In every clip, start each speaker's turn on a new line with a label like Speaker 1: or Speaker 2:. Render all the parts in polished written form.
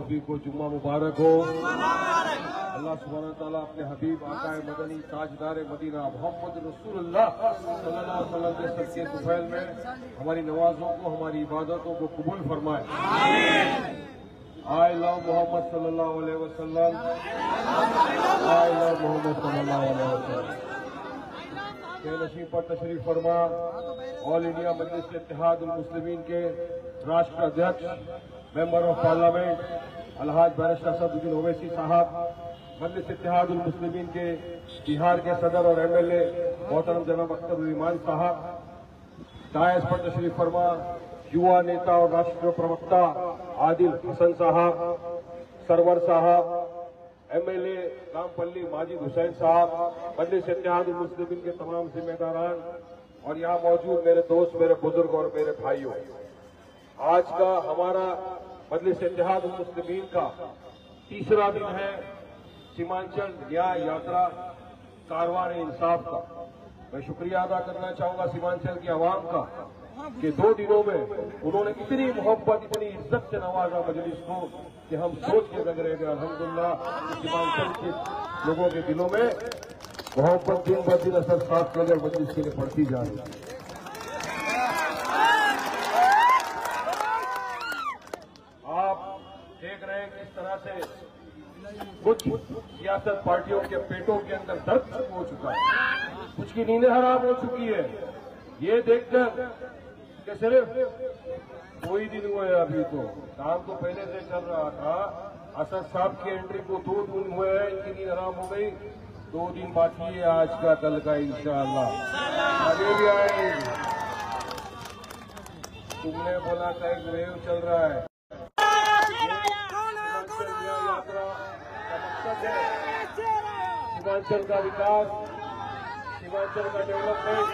Speaker 1: सभी को जुम्मा मुबारक हो। अल्लाह सुब्हानहू व तआला अपने हबीब आकाए मदनी ताजदार मदीना मोहम्मद रसूलुल्लाह सल्लल्लाहु अलैहि वसल्लम के सच्चे तुफैल में हमारी नमाजों को, हमारी इबादतों को कबूल फरमाए। आई लव मोहम्मद सल्लल्लाहु अलैहि वसल्लम। आई लव मोहम्मद सल्लल्लाहु अलैहि वसल्लम। के नशीब पर तशरीफ फरमा ऑल इंडिया मजलिस इत्तेहादुल मुस्लिमीन के राष्ट्र अध्यक्ष, मेंबर ऑफ पार्लियामेंट अलहाज बैरिस्टर असदुद्दीन ओवैसी साहब, मजलिस इत्तेहादुल मुस्लिमीन के बिहार के सदर और एमएलए मोहतरम जनाब अख्तर ईमान साहब, दायस पर तशरीफ फरमा युवा नेता और राष्ट्रीय प्रवक्ता आदिल हसन साहब, सरवर साहब, एमएलए रामपल्ली माजिद हुसैन साहब, मजलिस इत्तेहादुल मुस्लिमीन के तमाम जिम्मेदारान और यहाँ मौजूद मेरे दोस्त, मेरे बुजुर्ग और मेरे भाइयों, आज का हमारा मजलिस इत्तेहादुल मुस्लिमीन का तीसरा दिन है सीमांचल न्याय यात्रा कारवान इंसाफ का। मैं शुक्रिया अदा करना चाहूंगा सीमांचल की आवाम का कि 2 दिनों में उन्होंने इतनी मोहब्बत, इतनी इज्जत से नवाजा मजलिस को कि हम सोच के लग रहे हैं अल्हम्दुलिल्लाह सीमांचल के लोगों के दिलों में मोहब्बत दिन ब दिन असर साफ नजर मजलिस के लिए बढ़ती जा रही है। आप देख रहे हैं किस तरह से कुछ सियासत पार्टियों के पेटों के अंदर दर्द हो चुका है, कुछ की नींदें हराम हो चुकी है। ये देखकर कि सिर्फ 2 ही दिन हुए, अभी तो काम तो पहले से चल रहा था। असद साहब की एंट्री को 2 दिन हुए हैं, इनकी नींद हराम हो गई। 2 दिन बाकी है आज का, कल का इंशाअल्लाह आगे भी आएंगे। तुमने बोला था एक वेव चल रहा है, सीमांचल का विकास, सीमांचल का डेवलपमेंट,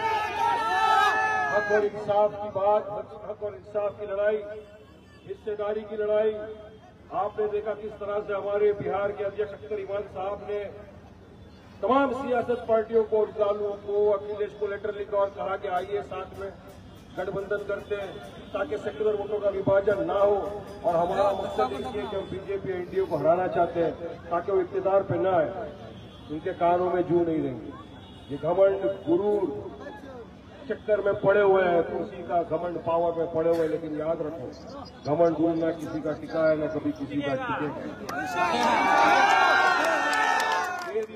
Speaker 1: हक और इंसाफ की बात, हक और इंसाफ की लड़ाई, हिस्सेदारी की लड़ाई। आपने देखा किस तरह से हमारे बिहार के अध्यक्ष अख्तर ईमान साहब ने तमाम सियासत पार्टियों को, जालुओं को, अखिलेश को लेटर लिखा और कहा कि आइए साथ में गठबंधन करते हैं ताकि सेक्युलर वोटों का विभाजन ना हो। और हमारा मकसद ये है कि हम बीजेपी एनडीए को हराना चाहते हैं ताकि वो इख्तियार पे ना आए। उनके कानों में जू नहीं रहेंगे। ये घमंड गुरूर चक्कर में पड़े हुए हैं, कुर्सी का घमंड पावर में पड़े हुए, लेकिन याद रखो घमंड गुरूर ना किसी का टिका है, ना कभी किसी का टिकेगा।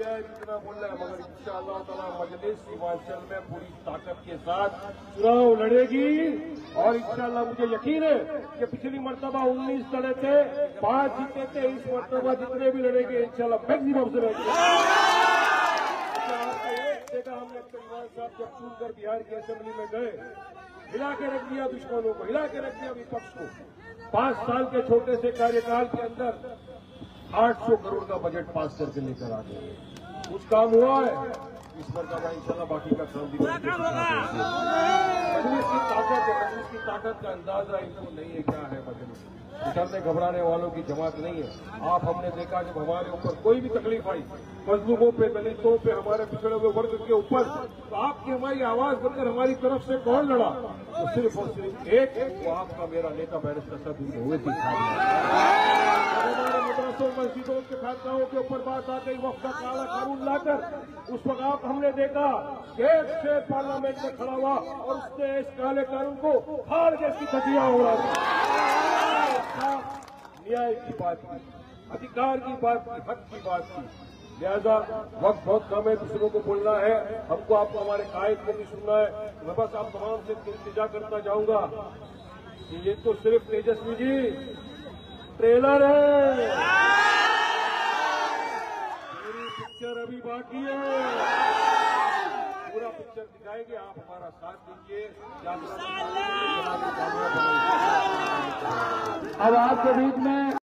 Speaker 1: इतना बोल रहा है, मगर इंशाअल्लाह ताला मजलिस सीमांचल में पूरी ताकत के साथ चुनाव लड़ेगी। और इंशाअल्लाह मुझे यकीन है कि पिछली मर्तबा 19 लड़े थे, 5 जीते थे, इस मर्तबा जितने भी लड़ेंगे इंशाअल्लाह मैक्सिमम से लड़ेंगे। देखा हमने ईमान साहब जब चुनकर बिहार की असेंबली में गए, हिला के रख दिया दुश्मनों को, हिला के रख दिया विपक्ष को। 5 साल के छोटे से कार्यकाल के अंदर 800 करोड़ का बजट पास करके लेकर आ गए। कुछ काम हुआ है, इस पर का इंशाल्लाह बाकी का काम भी मजलिस की ताकत है, मजलिस की ताकत का अंदाजा इनको नहीं है क्या है। मजलिस डरने घबराने वालों की जमात नहीं है। आप हमने देखा जब हमारे ऊपर कोई भी तकलीफ आई, मजलूमों पे, दलितों पे, हमारे पिछड़े हुए वर्ग के ऊपर, तो आपकी हमारी आवाज बनकर हमारी तरफ से कौन लड़ा? तो सिर्फ और सिर्फ एक, वो आपका मेरा नेता बैरिस्टर असदुद्दीन ओवैसी साहब। हमारे मदरसों, मस्जिदों के खानकाहों के ऊपर बात आ गई, वक्त का काला कानून लाकर, उस वक्त आप हमने देखा गेट से पार्लियामेंट में खड़ा हुआ और उसने इस काले कानून को फाड़ के इसकी धज्जियां उड़ा दी। न्याय की बात की, अधिकार की बात की, हक की बात की। लिहाजा वक्त बहुत कम है, दूसरों को बोलना है, हमको आपको हमारे कायद को भी सुनना है। मैं बस आप तमाम से इल्तिजा करना चाहूंगा कि ये तो सिर्फ तेजस्वी जी ट्रेलर है, पूरी पिक्चर अभी बाकी है। पूरा पिक्चर दिखाएंगे, आप हमारा साथ दीजिए।
Speaker 2: अब आपके बीच में